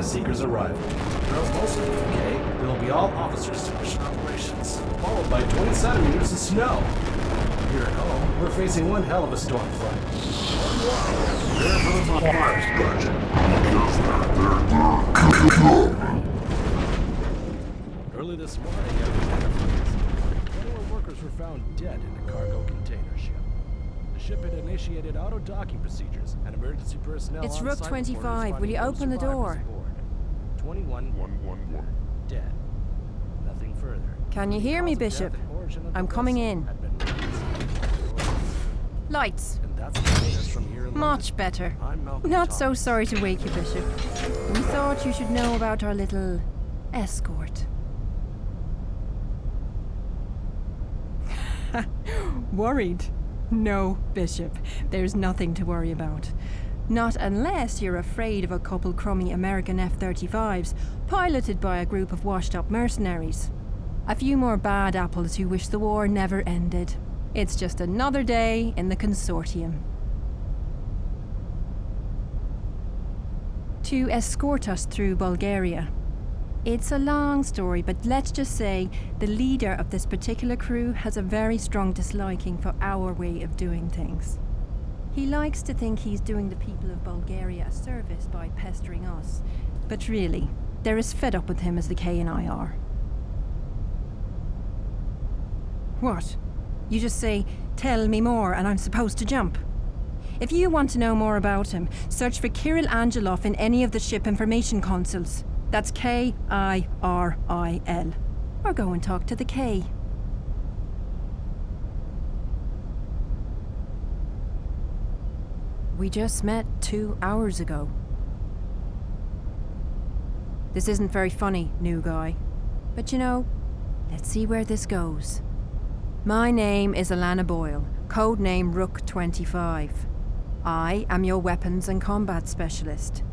Seeker's arrival. Throughout most of the UK, there will be all officers to mission operations, followed by 20 centimeters of snow. Here at home, we're facing one hell of a storm front. Prepare for the fires, Sergeant. Early this morning, 21 workers were found dead in a cargo container ship. The ship had initiated auto-docking procedures and emergency personnel. It's Rook 25. Will you open the door? 21 dead. Nothing further. Can you hear me, Bishop? I'm coming in. Lights. Much better. Not so sorry to wake you, Bishop. We thought you should know about our little escort. Worried? No, Bishop. There's nothing to worry about. Not unless you're afraid of a couple crummy American F-35s piloted by a group of washed-up mercenaries. A few more bad apples who wish the war never ended. It's just another day in the Consortium. To escort us through Bulgaria. It's a long story, but let's just say the leader of this particular crew has a very strong disliking for our way of doing things. He likes to think he's doing the people of Bulgaria a service by pestering us, but really, they're as fed up with him as the K and I are. What? You just say, "Tell me more," and I'm supposed to jump? If you want to know more about him, search for Kirill Angelov in any of the ship information consoles. That's K-I-R-I-L. Or go and talk to the K. We just met 2 hours ago. This isn't very funny, new guy. But you know, let's see where this goes. My name is Alana Boyle, codename Rook 25. I am your weapons and combat specialist.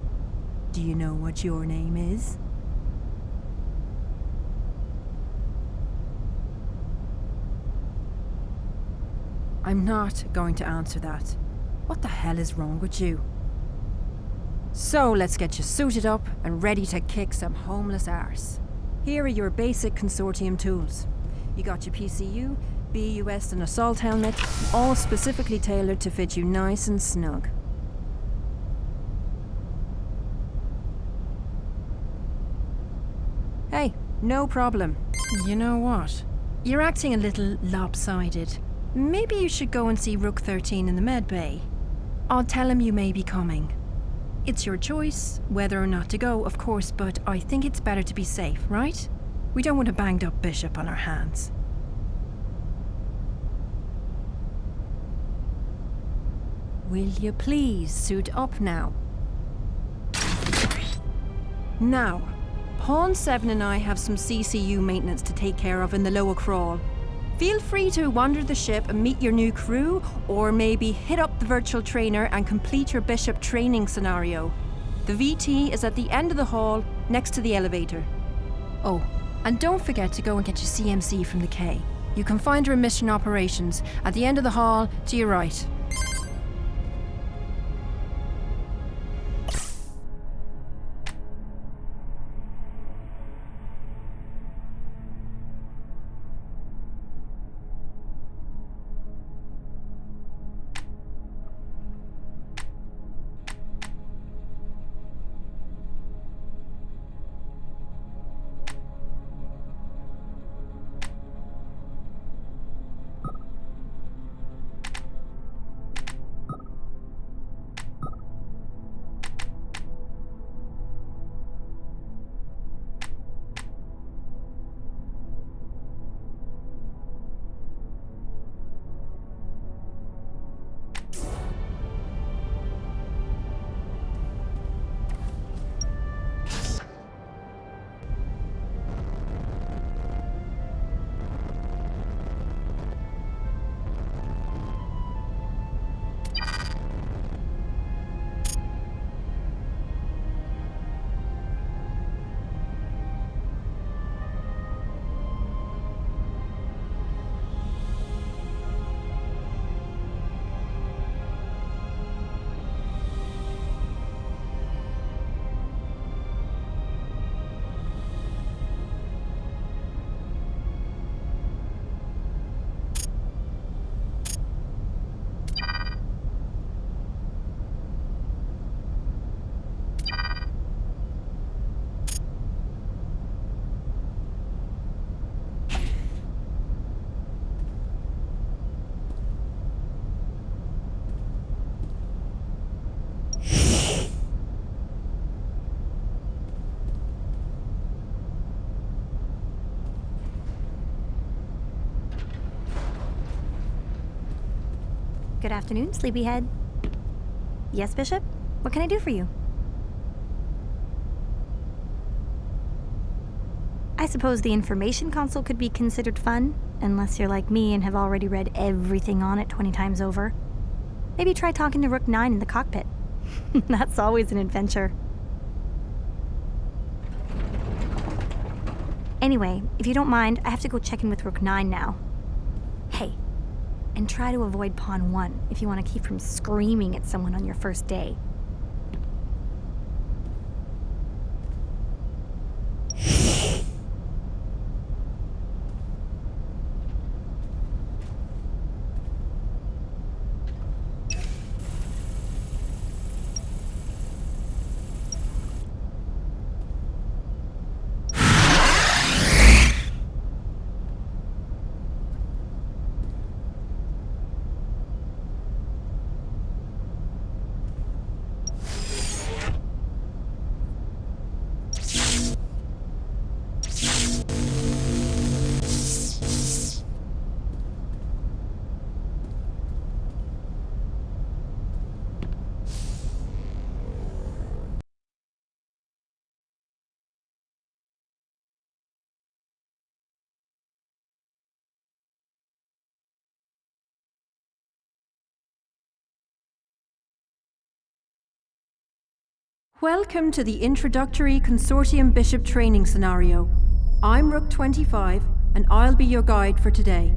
Do you know what your name is? I'm not going to answer that. What the hell is wrong with you? So let's get you suited up and ready to kick some homeless arse. Here are your basic Consortium tools. You got your PCU, BUS and assault helmet, all specifically tailored to fit you nice and snug. Hey, no problem. You know what? You're acting a little lopsided. Maybe you should go and see Rook 13 in the med bay. I'll tell him you may be coming. It's your choice, whether or not to go, of course, but I think it's better to be safe, right? We don't want a banged up bishop on our hands. Will you please suit up now? Now, Pawn 7 and I have some CCU maintenance to take care of in the lower crawl. Feel free to wander the ship and meet your new crew, or maybe hit up the virtual trainer and complete your bishop training scenario. The VT is at the end of the hall, next to the elevator. Oh, and don't forget to go and get your CMC from the K. You can find her in mission operations, at the end of the hall, to your right. Good afternoon, sleepyhead. Yes, Bishop? What can I do for you? I suppose the information console could be considered fun, unless you're like me and have already read everything on it 20 times over. Maybe try talking to Rook 9 in the cockpit. That's always an adventure. Anyway, if you don't mind, I have to go check in with Rook 9 now. Hey, and try to avoid Pawn 1 if you want to keep from screaming at someone on your first day. Welcome to the introductory Consortium Bishop training scenario. I'm Rook 25, and I'll be your guide for today.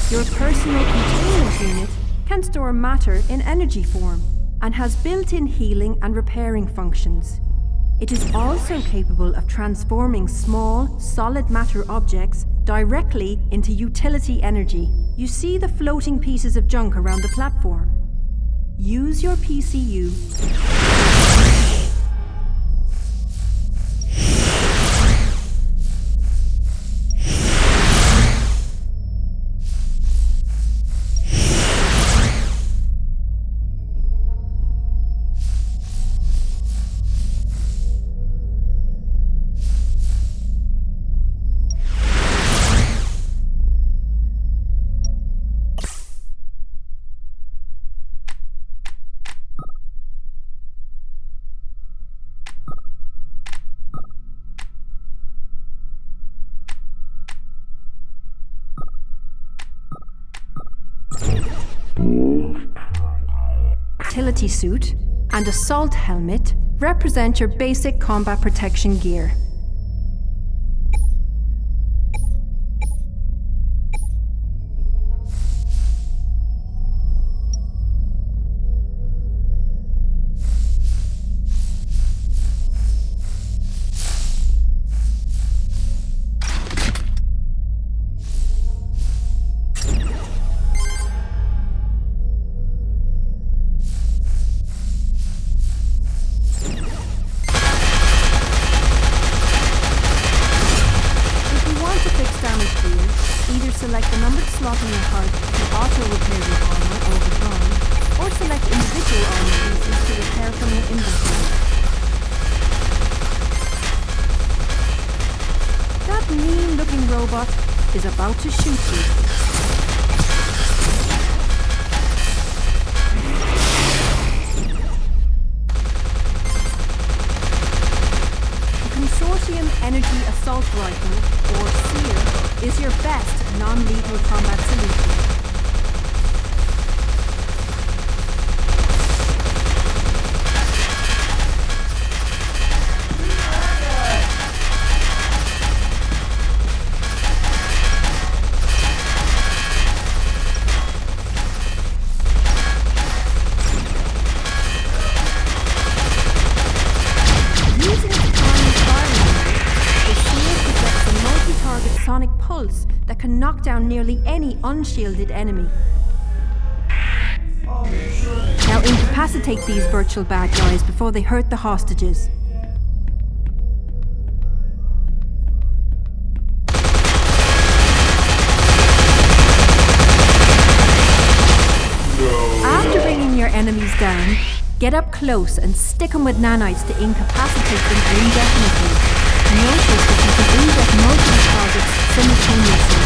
Your personal containment unit can store matter in energy form and has built-in healing and repairing functions. It is also capable of transforming small, solid matter objects directly into utility energy. You see the floating pieces of junk around the platform. Use your PCU. Utility suit and assault helmet represent your basic combat protection gear. Select the numbered slot in your card to auto-repair your armor over time, or select individual armor pieces to repair from your inventory. That mean-looking robot is about to shoot you. Consortium Energy Assault Rifle, or SEER, is your best non-lethal combat solution. Sonic pulse that can knock down nearly any unshielded enemy. Now incapacitate these virtual bad guys before they hurt the hostages. After bringing your enemies down, Get up close and stick them with nanites to incapacitate them indefinitely. Notice that you can inject multiple targets simultaneously.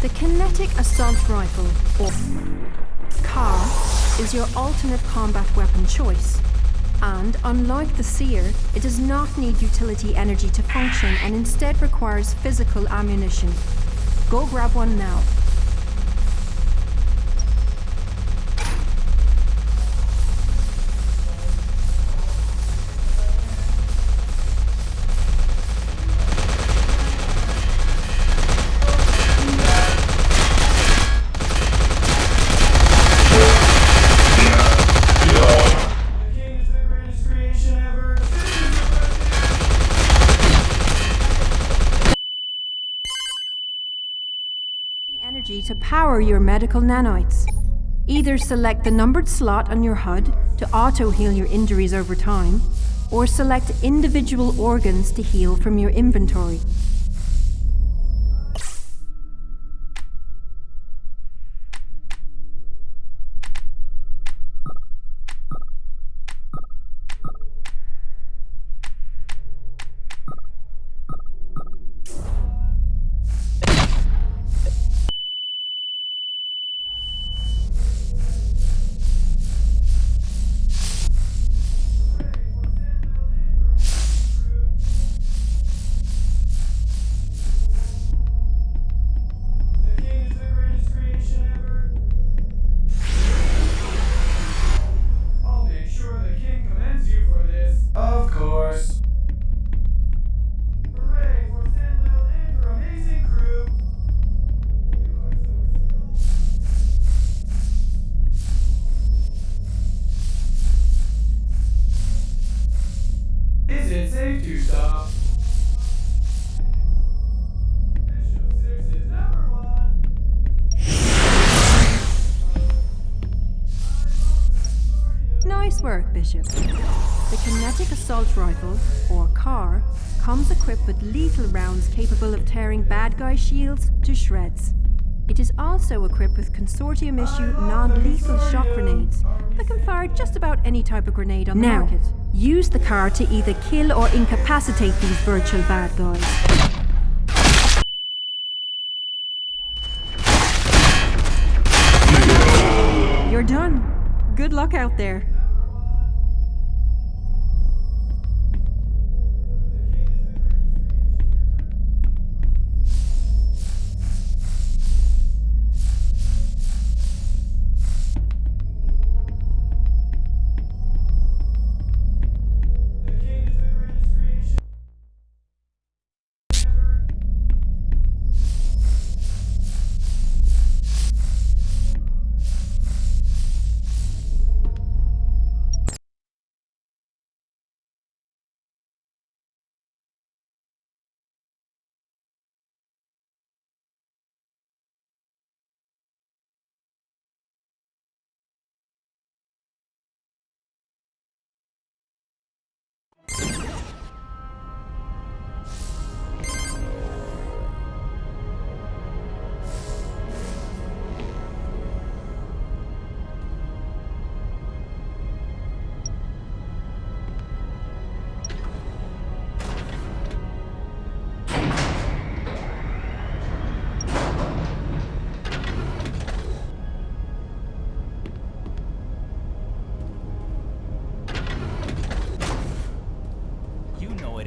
The kinetic assault rifle, or CAR, is your alternate combat weapon choice. And unlike the Seer, it does not need utility energy to function and instead requires physical ammunition. Go grab one now. Energy to power your medical nanites. Either select the numbered slot on your HUD to auto-heal your injuries over time, or select individual organs to heal from your inventory. Is it safe to stop? Bishop 6 is number 1. Nice work, Bishop. The kinetic assault rifle, or CAR, comes equipped with lethal rounds capable of tearing bad guy shields to shreds. It is also equipped with Consortium issue non-lethal shock grenades that can fire just about any type of grenade on the market. Use the CAR to either kill or incapacitate these virtual bad guys. You're done. Good luck out there.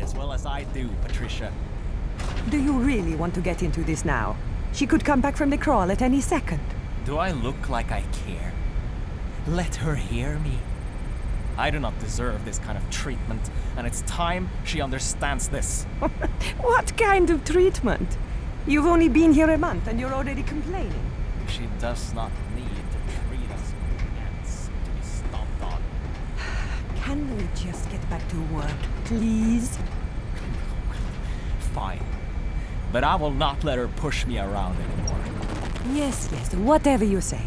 As well as I do, Patricia. Do you really want to get into this now? She could come back from the crawl at any second. Do I look like I care? Let her hear me. I do not deserve this kind of treatment, and it's time she understands this. What kind of treatment? You've only been here a month and you're already complaining. She does not need to treat us like ants to be stomped on. Can we just get back to work, please? Fine. But I will not let her push me around anymore. Yes, whatever you say.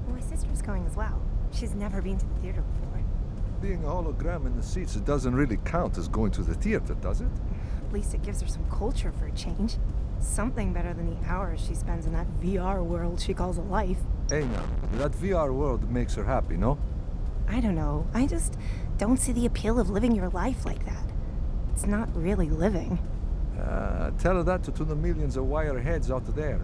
My sister's going as well. She's never been to the theater before. Being a hologram in the seats, it doesn't really count as going to the theater, does it? At least it gives her some culture for a change. Something better than the hours she spends in that VR world she calls a life. Hey now, that VR world makes her happy, no? I don't know. I just don't see the appeal of living your life like that. It's not really living. Tell her that to the millions of wire heads out there.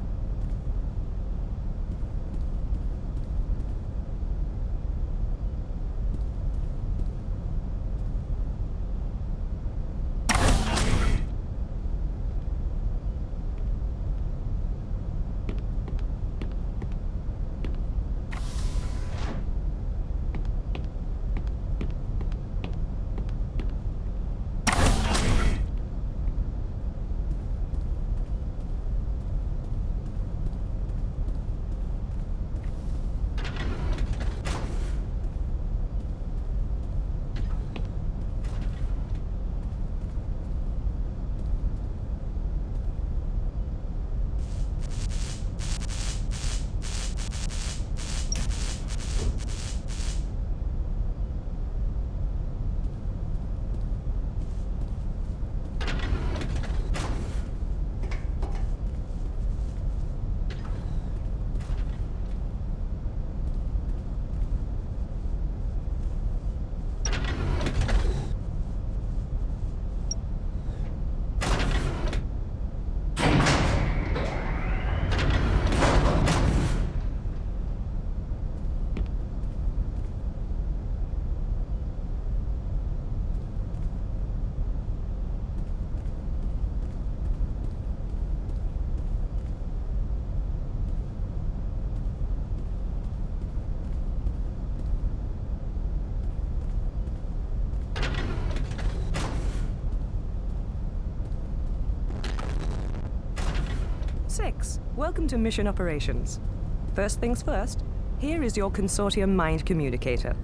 Welcome to Mission Operations. First things first, here is your Consortium mind communicator.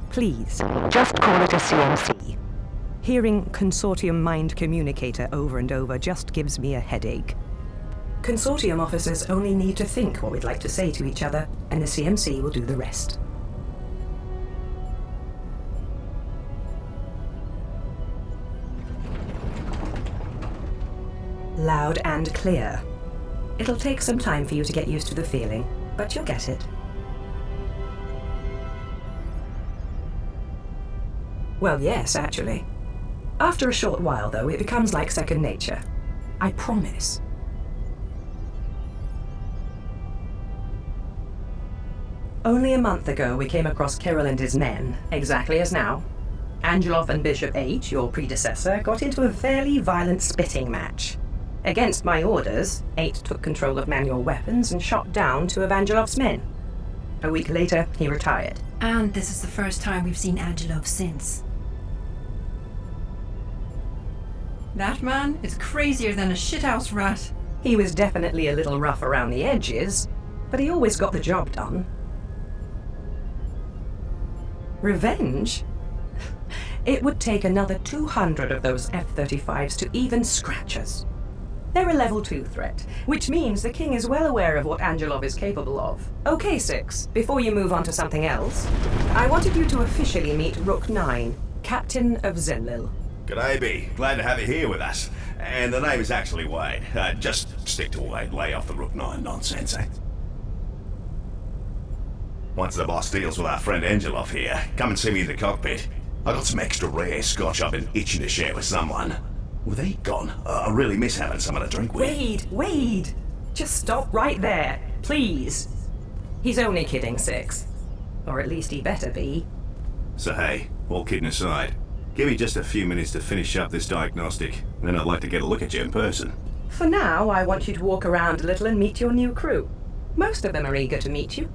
Please, just call it a CMC. Hearing Consortium mind communicator over and over just gives me a headache. Consortium officers only need to think what we'd like to say to each other, and the CMC will do the rest. Loud and clear. It'll take some time for you to get used to the feeling, but you'll get it. Well, yes, actually. After a short while, though, it becomes like second nature. I promise. Only a month ago, we came across Kirill and his men, exactly as now. Angelov and Bishop 8, your predecessor, got into a fairly violent spitting match. Against my orders, 8 took control of manual weapons and shot down 2 of Angelov's men. A week later, he retired. And this is the first time we've seen Angelov since. That man is crazier than a shithouse rat. He was definitely a little rough around the edges, but he always got the job done. Revenge? It would take another 200 of those F-35s to even scratch us. They're a level 2 threat, which means the King is well aware of what Angelov is capable of. Okay, 6, before you move on to something else, I wanted you to officially meet Rook 9, Captain of Zenlil. G'day, B. Glad to have you here with us. And the name is actually Wade. Just stick to Wade, lay off the Rook 9 nonsense, eh? Once the boss deals with our friend Angeloff here, come and see me in the cockpit. I got some extra rare scotch I've been itching to share with someone. With he gone, I really miss having someone to drink with. Wade! Just stop right there, please. He's only kidding, Six. Or at least he better be. So hey, all kidding aside, give me just a few minutes to finish up this diagnostic, then I'd like to get a look at you in person. For now, I want you to walk around a little and meet your new crew. Most of them are eager to meet you.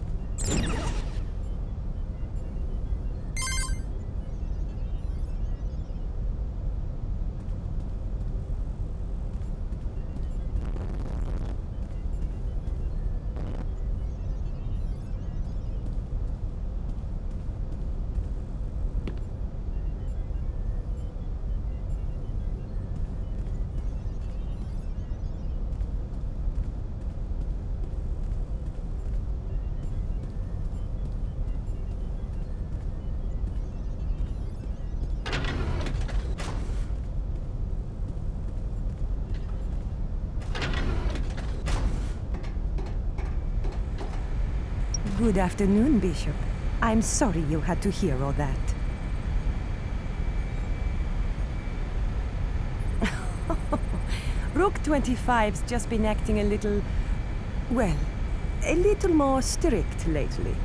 Good afternoon, Bishop. I'm sorry you had to hear all that. Rook 25's just been acting a little... well, a little more strict lately.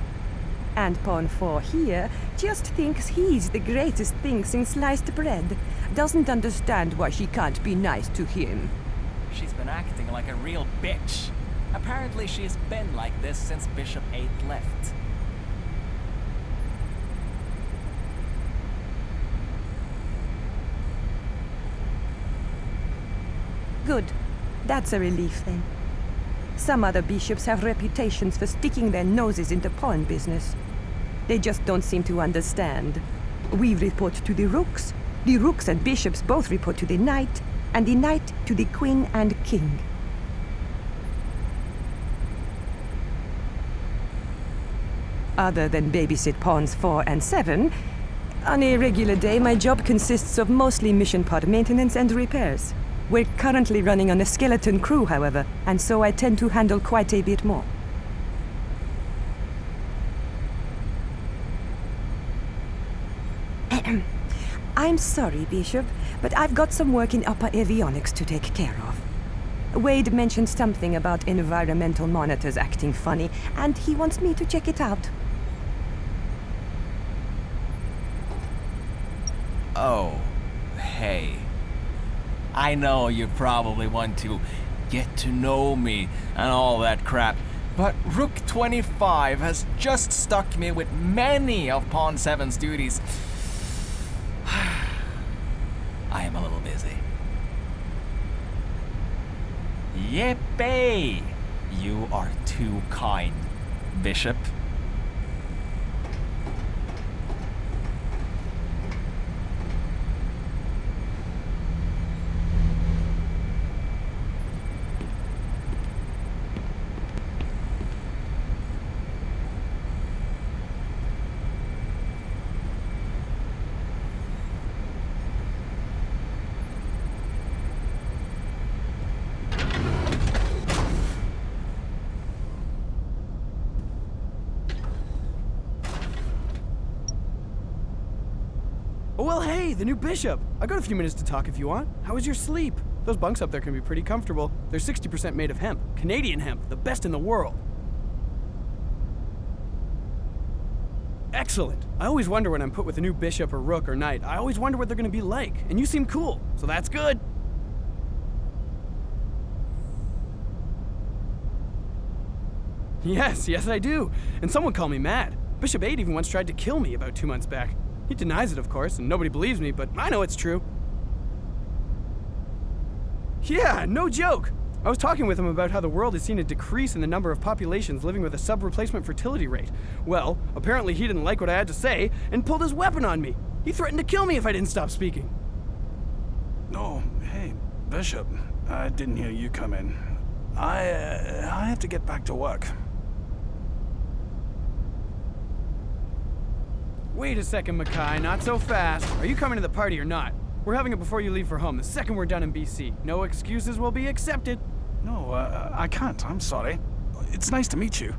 And Pawn 4 here just thinks he's the greatest thing since sliced bread. Doesn't understand why she can't be nice to him. She's been acting like a real bitch. Apparently she's been like this since Bishop 8 left. Good. That's a relief then. Some other bishops have reputations for sticking their noses into pawn business. They just don't seem to understand. We report to the Rooks and bishops both report to the Knight, and the Knight to the Queen and King. Other than babysit pawns 4 and 7, on a regular day my job consists of mostly mission pod maintenance and repairs. We're currently running on a skeleton crew, however, and so I tend to handle quite a bit more. I'm sorry, Bishop, but I've got some work in upper avionics to take care of. Wade mentioned something about environmental monitors acting funny, and he wants me to check it out. Oh, hey. I know you probably want to get to know me and all that crap, but Rook 25 has just stuck me with many of Pawn 7's duties. I am a little busy. Yippee! You are too kind, Bishop. Oh, well, hey, the new bishop. I got a few minutes to talk if you want. How was your sleep? Those bunks up there can be pretty comfortable. They're 60% made of hemp. Canadian hemp, the best in the world. Excellent. I always wonder when I'm put with a new bishop or rook or knight. I always wonder what they're gonna be like. And you seem cool, so that's good. Yes, I do. And someone called me mad. Bishop 8 even once tried to kill me about 2 months back. He denies it, of course, and nobody believes me, but I know it's true. Yeah, no joke. I was talking with him about how the world has seen a decrease in the number of populations living with a sub-replacement fertility rate. Well, apparently he didn't like what I had to say and pulled his weapon on me. He threatened to kill me if I didn't stop speaking. Oh, hey, Bishop. I didn't hear you come in. I have to get back to work. Wait a second, Mackay, not so fast. Are you coming to the party or not? We're having it before you leave for home, the second we're done in BC. No excuses will be accepted. No, I can't. I'm sorry. It's nice to meet you.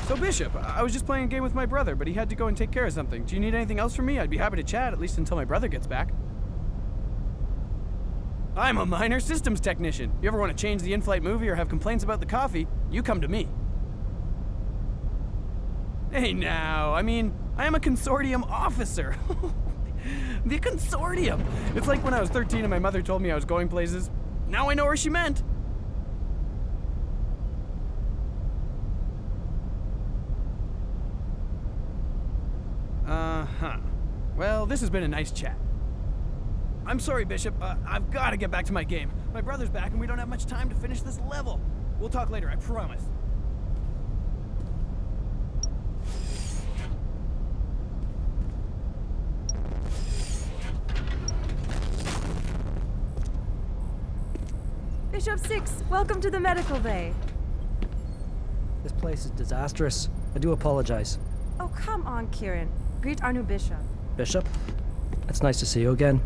So, Bishop, I was just playing a game with my brother, but he had to go and take care of something. Do you need anything else from me? I'd be happy to chat, at least until my brother gets back. I'm a minor systems technician. You ever want to change the in-flight movie or have complaints about the coffee, you come to me. Hey now, I mean, I am a Consortium officer. The Consortium! It's like when I was 13 and my mother told me I was going places. Now I know where she meant. Uh-huh. Well, this has been a nice chat. I'm sorry, Bishop. I've got to get back to my game. My brother's back and we don't have much time to finish this level. We'll talk later, I promise. Bishop 6, welcome to the medical bay. This place is disastrous. I do apologize. Oh, come on, Kieran. Greet our new bishop. Bishop? It's nice to see you again.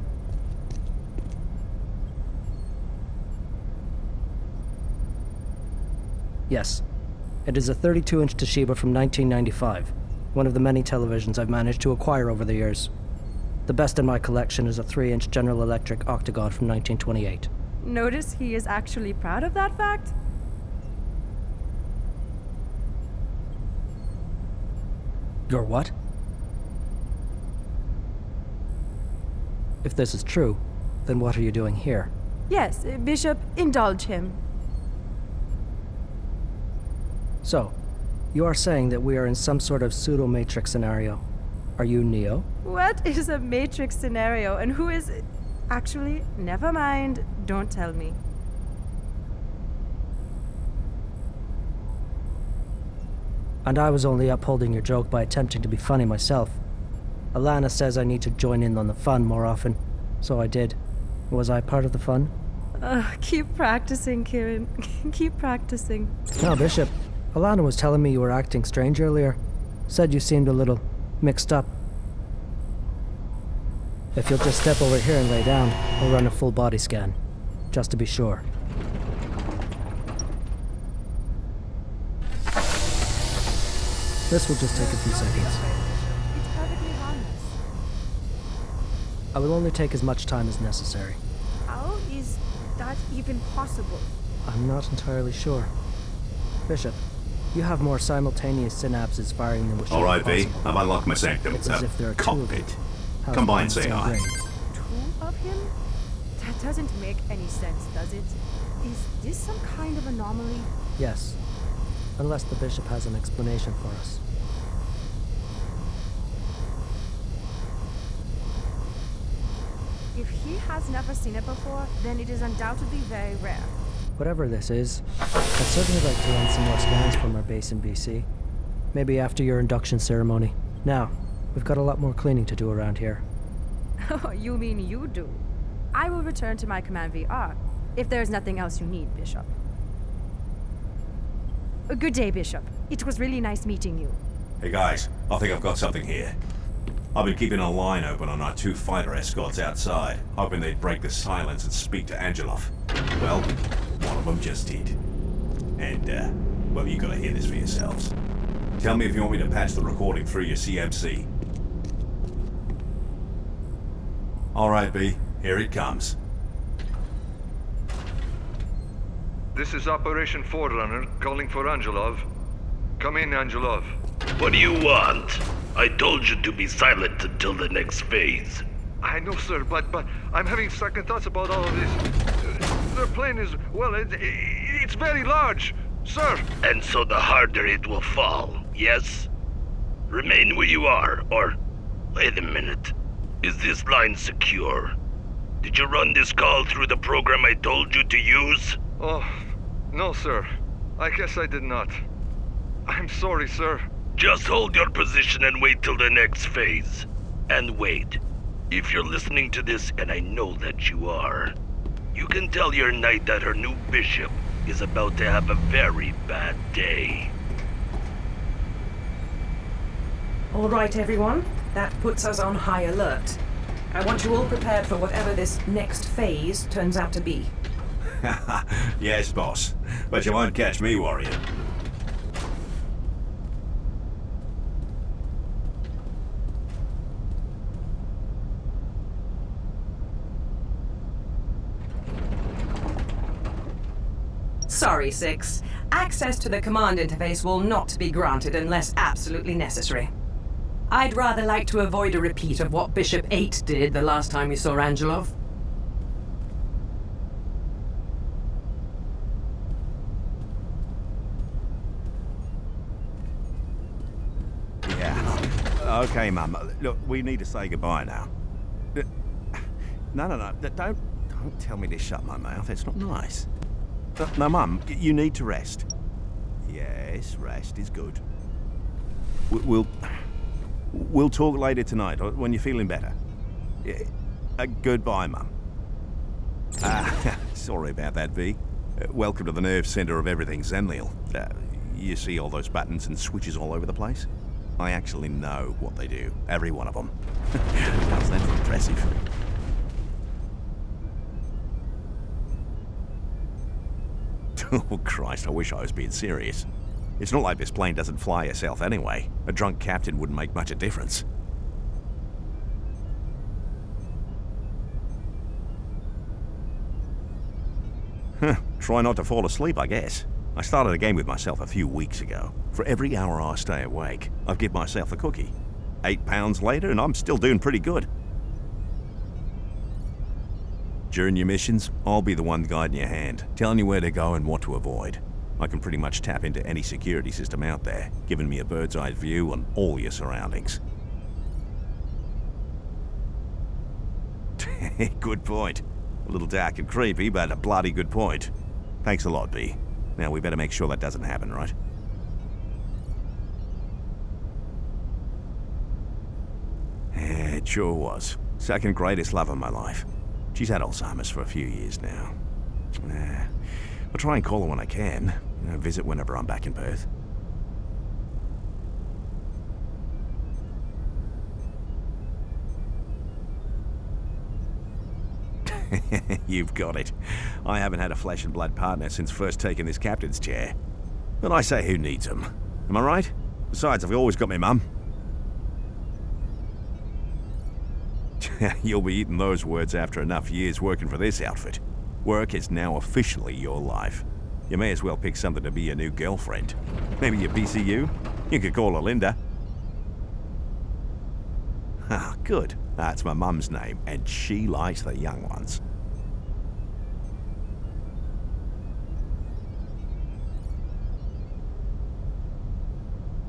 Yes. It is a 32-inch Toshiba from 1995. One of the many televisions I've managed to acquire over the years. The best in my collection is a 3-inch General Electric Octagon from 1928. Notice he is actually proud of that fact? You're what? If this is true, then what are you doing here? Yes, Bishop, indulge him. So, you are saying that we are in some sort of pseudo-matrix scenario. Are you Neo? What is a matrix scenario and who is... Actually, never mind. Don't tell me. And I was only upholding your joke by attempting to be funny myself. Alana says I need to join in on the fun more often, so I did. Was I part of the fun? Keep practicing, Kieran. Keep practicing. No, Bishop. Alana was telling me you were acting strange earlier. Said you seemed a little mixed up. If you'll just step over here and lay down, I'll run a full body scan. Just to be sure. This will just take a few seconds. It's perfectly harmless. I will only take as much time as necessary. How is that even possible? I'm not entirely sure. Bishop, you have more simultaneous synapses firing than was All right, V. possible. I've unlocked my sanctum. It's as if there are two of cockpit. them. How's Come by the and say same hi. brain? Two of him? That doesn't make any sense, does it? Is this some kind of anomaly? Yes. Unless the bishop has an explanation for us. If he has never seen it before, then it is undoubtedly very rare. Whatever this is, I'd certainly like to run some more scans from our base in BC. Maybe after your induction ceremony. Now, we've got a lot more cleaning to do around here. Oh, you mean you do? I will return to my command VR, if there's nothing else you need, Bishop. Good day, Bishop. It was really nice meeting you. Hey guys, I think I've got something here. I've been keeping a line open on our 2 fighter escorts outside, hoping they'd break the silence and speak to Angelov. Well, one of them just did. And, well, you gotta hear this for yourselves. Tell me if you want me to patch the recording through your CMC. Alright, B, here it comes. This is Operation Forerunner calling for Angelov. Come in, Angelov. What do you want? I told you to be silent until the next phase. I know, sir, but I'm having second thoughts about all of this. Their plane is, well, it's very large, sir. And so the harder it will fall, yes? Remain where you are, or... Wait a minute. Is this line secure? Did you run this call through the program I told you to use? Oh, no, sir. I guess I did not. I'm sorry, sir. Just hold your position and wait till the next phase. And wait. If you're listening to this, and I know that you are, you can tell your knight that her new bishop is about to have a very bad day. All right, everyone. That puts us on high alert. I want you all prepared for whatever this next phase turns out to be. Yes, boss. But you won't catch me worrying. Sorry, Six. Access to the command interface will not be granted unless absolutely necessary. I'd rather like to avoid a repeat of what Bishop 8 did the last time we saw Angelov. Yeah. Okay, Mum. Look, we need to say goodbye now. No. Don't tell me to shut my mouth. It's not nice. No, Mum, you need to rest. Yes, rest is good. We'll talk later tonight, or when you're feeling better. Yeah. Goodbye, Mum. Sorry about that, V. Welcome to the nerve center of everything Zenliel. You see all those buttons and switches all over the place? I actually know what they do, every one of them. How's that impressive? Oh, Christ, I wish I was being serious. It's not like this plane doesn't fly itself anyway. A drunk captain wouldn't make much of a difference. Try not to fall asleep, I guess. I started a game with myself a few weeks ago. For every hour I stay awake, I've given myself a cookie. 8 pounds later, and I'm still doing pretty good. During your missions, I'll be the one guiding your hand, telling you where to go and what to avoid. I can pretty much tap into any security system out there, giving me a bird's-eye view on all your surroundings. Good point. A little dark and creepy, but a bloody good point. Thanks a lot, B. Now, we better make sure that doesn't happen, right? Yeah, it sure was. Second greatest love of my life. She's had Alzheimer's for a few years now. I'll try and call her when I can. Visit whenever I'm back in Perth. You've got it. I haven't had a flesh and blood partner since first taking this captain's chair. But I say, who needs them? Am I right? Besides, I've always got my mum. You'll be eating those words after enough years working for this outfit. Work is now officially your life. You may as well pick something to be your new girlfriend. Maybe your PCU? You could call her Linda. Ah, good. That's my mum's name, and she likes the young ones.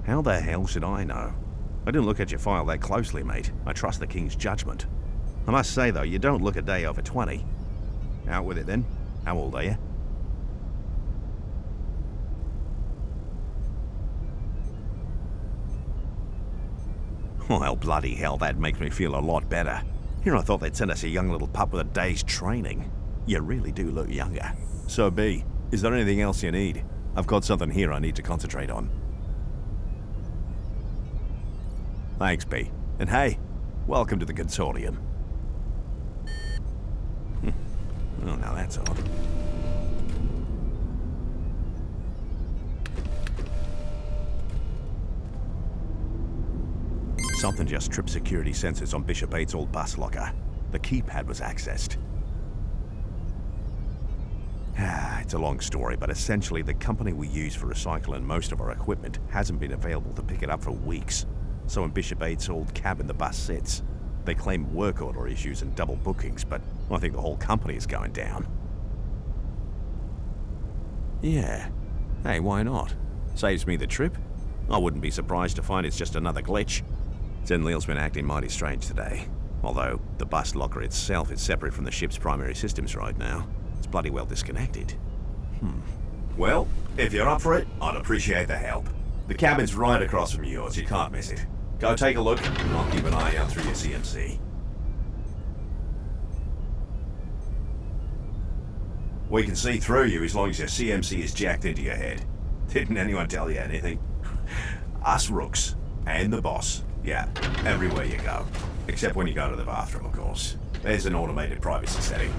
How the hell should I know? I didn't look at your file that closely, mate. I trust the King's judgment. I must say, though, you don't look a day over 20. Out with it, then. How old are you? Well, bloody hell, that makes me feel a lot better. Here I thought they'd send us a young little pup with a day's training. You really do look younger. So, B, is there anything else you need? I've got something here I need to concentrate on. Thanks, B. And hey, welcome to the Consortium. Oh, now that's odd. Something just tripped security sensors on Bishop 8's old bus locker. The keypad was accessed. It's a long story, but essentially the company we use for recycling most of our equipment hasn't been available to pick it up for weeks. So in Bishop 8's old cabin the bus sits. They claim work order issues and double bookings, but I think the whole company is going down. Yeah. Hey, why not? Saves me the trip. I wouldn't be surprised to find it's just another glitch. Zenliel's been acting mighty strange today. Although, the bus locker itself is separate from the ship's primary systems right now. It's bloody well disconnected. Well, if you're up for it, I'd appreciate the help. The cabin's right across from yours, you can't miss it. Go take a look, and I'll keep an eye out through your CMC. We can see through you as long as your CMC is jacked into your head. Didn't anyone tell you anything? Us rooks, and the boss, Yeah, everywhere you go. Except when you go to the bathroom, of course. There's an automated privacy setting.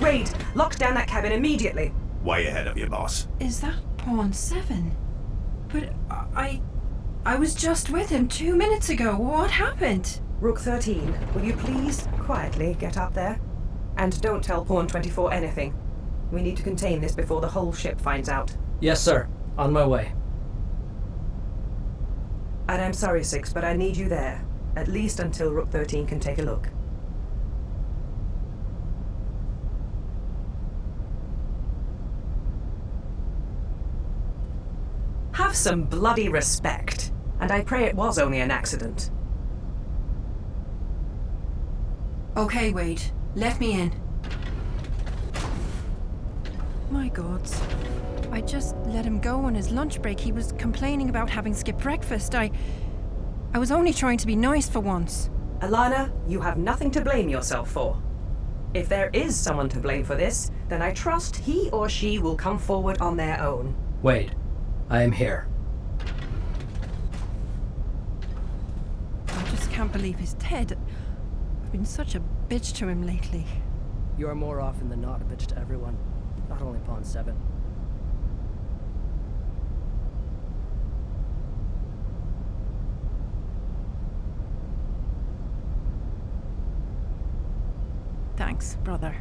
Wade, lock down that cabin immediately. Way ahead of you, boss. Is that Pawn 7? But I was just with him 2 minutes ago. What happened? Rook 13, will you please quietly get up there? And don't tell Pawn 24 anything. We need to contain this before the whole ship finds out. Yes, sir. On my way. And I'm sorry, Six, but I need you there. At least until Rook 13 can take a look. Have some bloody respect. And I pray it was only an accident. Okay, Wade. Let me in. My gods. I just let him go on his lunch break. He was complaining about having skipped breakfast. I was only trying to be nice for once. Alana, you have nothing to blame yourself for. If there is someone to blame for this, then I trust he or she will come forward on their own. Wade, I am here. I just can't believe he's dead. I've been such a bitch to him lately. You are more often than not a bitch to everyone, not only Pawn. Pawn 7. Thanks, brother.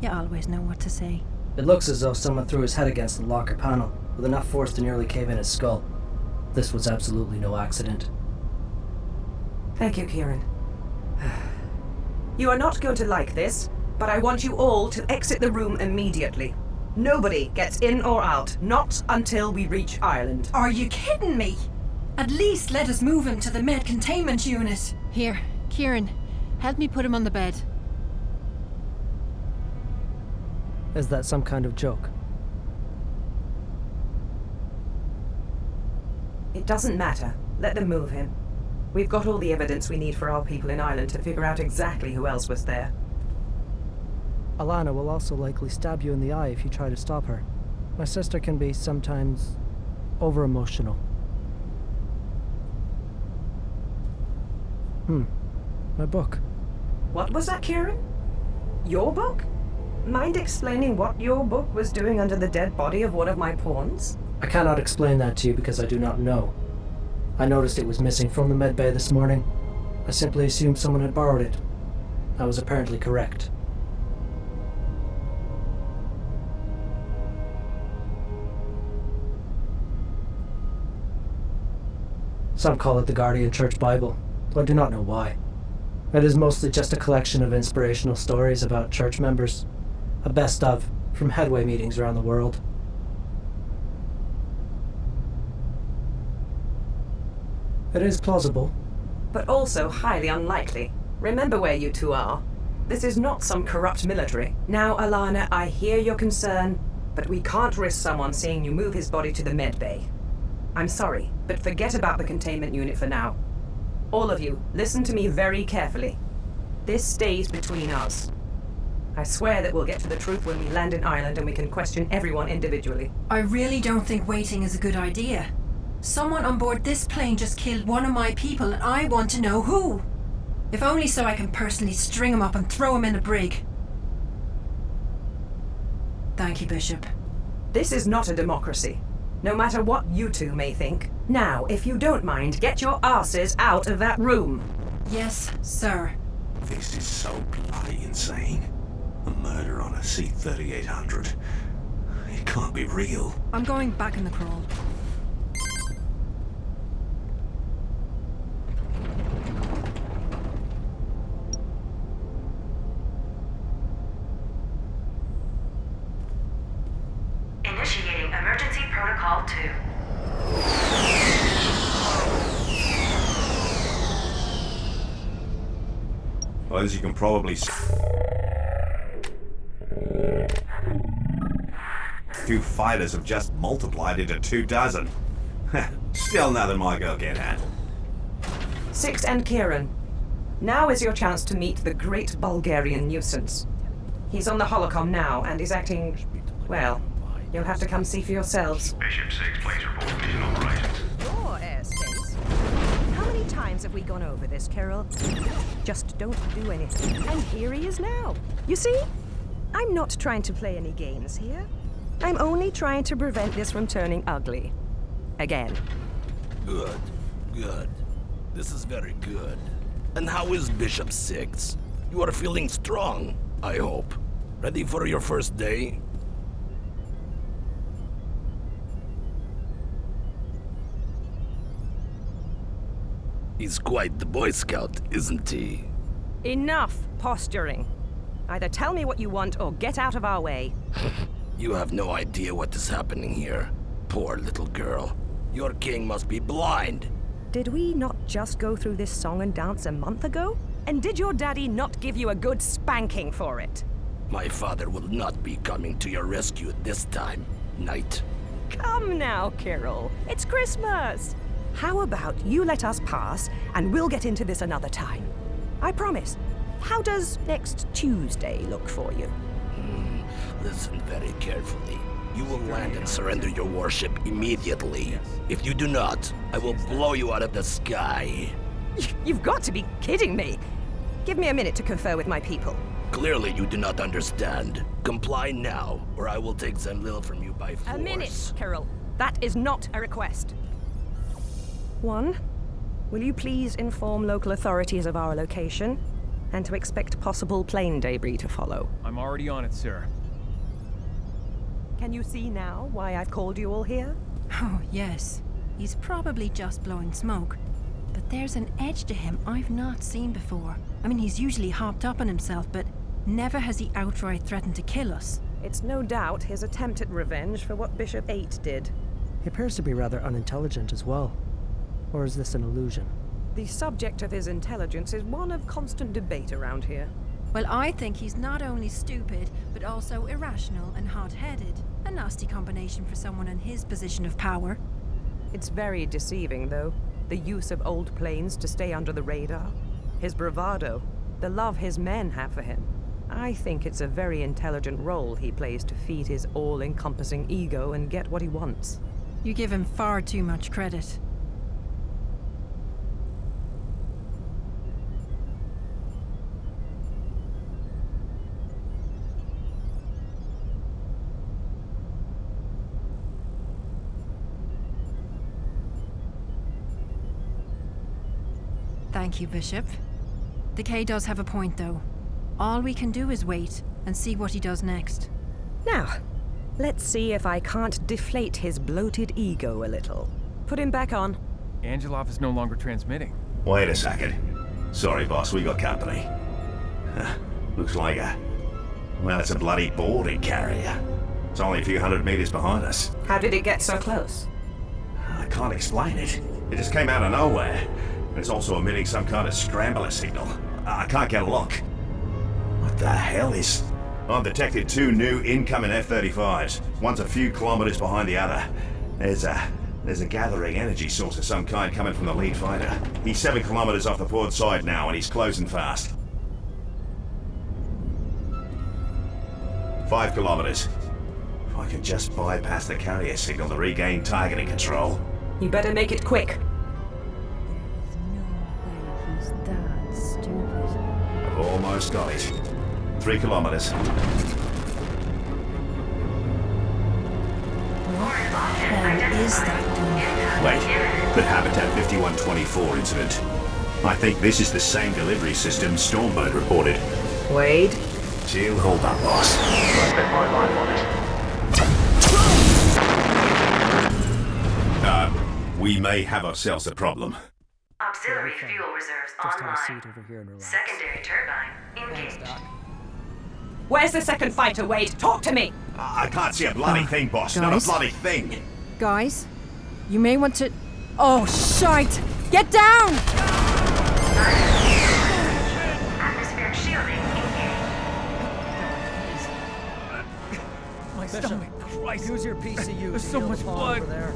You always know what to say. It looks as though someone threw his head against the locker panel, with enough force to nearly cave in his skull. This was absolutely no accident. Thank you, Kieran. You are not going to like this, but I want you all to exit the room immediately. Nobody gets in or out, not until we reach Ireland. Are you kidding me? At least let us move him to the med containment unit. Here, Kieran, help me put him on the bed. Is that some kind of joke? It doesn't matter. Let them move him. We've got all the evidence we need for our people in Ireland to figure out exactly who else was there. Alana will also likely stab you in the eye if you try to stop her. My sister can be sometimes over-emotional. My book. What was that, Kieran? Your book? Mind explaining what your book was doing under the dead body of one of my pawns? I cannot explain that to you because I do not know. I noticed it was missing from the med bay this morning. I simply assumed someone had borrowed it. I was apparently correct. Some call it the Guardian Church Bible, though I do not know why. It is mostly just a collection of inspirational stories about church members. A best of from headway meetings around the world. It is plausible. But also highly unlikely. Remember where you two are. This is not some corrupt military. Now, Alana, I hear your concern, but we can't risk someone seeing you move his body to the med bay. I'm sorry, but forget about the containment unit for now. All of you, listen to me very carefully. This stays between us. I swear that we'll get to the truth when we land in Ireland and we can question everyone individually. I really don't think waiting is a good idea. Someone on board this plane just killed one of my people and I want to know who. If only so I can personally string him up and throw him in the brig. Thank you, Bishop. This is not a democracy, no matter what you two may think. Now, if you don't mind, get your asses out of that room. Yes, sir. This is so bloody insane. A murder on a C-3800. It can't be real. I'm going back in the crawl. Initiating emergency protocol 2. Well, as you can probably see, two fighters have just multiplied into 24. Still nothing my girl can't handle. Six and Kieran. Now is your chance to meet the great Bulgarian nuisance. He's on the holocom now and is acting, well, you'll have to come see for yourselves. Bishop 6, please report mission operations. Your airspace. How many times have we gone over this, Carol? Just don't do anything. And here he is now. You see? I'm not trying to play any games here. I'm only trying to prevent this from turning ugly. Again. Good. Good. This is very good. And how is Bishop 6? You are feeling strong, I hope. Ready for your first day? He's quite the Boy Scout, isn't he? Enough posturing. Either tell me what you want or get out of our way. You have no idea what is happening here. Poor little girl. Your king must be blind. Did we not just go through this song and dance a month ago? And did your daddy not give you a good spanking for it? My father will not be coming to your rescue this time, Knight. Come now, Carol. It's Christmas. How about you let us pass, and we'll get into this another time? I promise. How does next Tuesday look for you? Listen very carefully. You will land and surrender your warship immediately. If you do not, I will blow you out of the sky. You've got to be kidding me. Give me a minute to confer with my people. Clearly you do not understand. Comply now, or I will take Zenlil from you by force. A minute, Carol. That is not a request. 1. Will you please inform local authorities of our location, and to expect possible plane debris to follow? I'm already on it, sir. Can you see now why I've called you all here? Oh, yes. He's probably just blowing smoke. But there's an edge to him I've not seen before. I mean, he's usually hopped up on himself, but never has he outright threatened to kill us. It's no doubt his attempt at revenge for what Bishop 8 did. He appears to be rather unintelligent as well. Or is this an illusion? The subject of his intelligence is one of constant debate around here. Well, I think he's not only stupid, but also irrational and hot-headed. A nasty combination for someone in his position of power. It's very deceiving, though. The use of old planes to stay under the radar. His bravado. The love his men have for him. I think it's a very intelligent role he plays to feed his all-encompassing ego and get what he wants. You give him far too much credit. Thank you, Bishop. The K does have a point, though. All we can do is wait and see what he does next. Now, let's see if I can't deflate his bloated ego a little. Put him back on. Angelov is no longer transmitting. Wait a second. Sorry, boss, we got company. Looks like it's a bloody boarding carrier. It's only a few hundred meters behind us. How did it get so close? I can't explain it. It just came out of nowhere. It's also emitting some kind of scrambler signal. I can't get a look. What the hell is... I've detected 2 new incoming F-35s. One's a few kilometers behind the other. There's a gathering energy source of some kind coming from the lead fighter. He's 7 kilometers off the port side now, and he's closing fast. 5 kilometers. If I can just bypass the carrier signal to regain targeting control. You better make it quick. I've almost got it. 3 kilometers. What the hell is that thing? Wait, the Habitat 5124 incident. I think this is the same delivery system Stormbird reported. Wade? Chill, hold up, boss. I bet my life on it. We may have ourselves a problem. Auxiliary fuel reserves online. Secondary turbine engaged. Where's the second fighter, Wade? Talk to me! I can't see a bloody thing, boss. Not a bloody thing. Guys, you may want to... Oh, shite! Get down! Atmospheric shielding engaged. My stomach. Christ. Use your PCU. There's so much blood. There.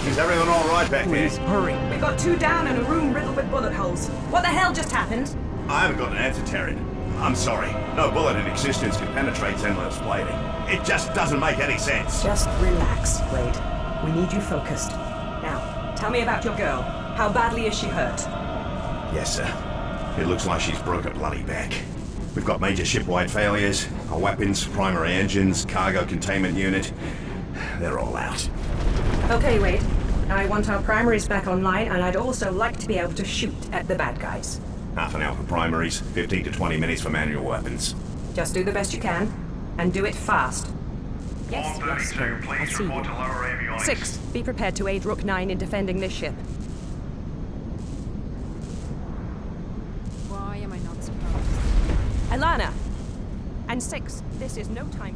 Is everyone all right back there? Please, hurry. We've got 2 down in a room riddled with bullet holes. What the hell just happened? I haven't got an answer, Terran. I'm sorry. No bullet in existence can penetrate Zenlil's plating. It just doesn't make any sense. Just relax, Wade. We need you focused. Now, tell me about your girl. How badly is she hurt? Yes, sir. It looks like she's broke a bloody back. We've got major ship-wide failures. Our weapons, primary engines, cargo containment unit. They're all out. Okay, Wade. I want our primaries back online, and I'd also like to be able to shoot at the bad guys. Half an hour for primaries, 15 to 20 minutes for manual weapons. Just do the best you can, and do it fast. Yes, sir. I see you. 6, be prepared to aid Rook 9 in defending this ship. Why am I not surprised? Alana! And 6, this is no time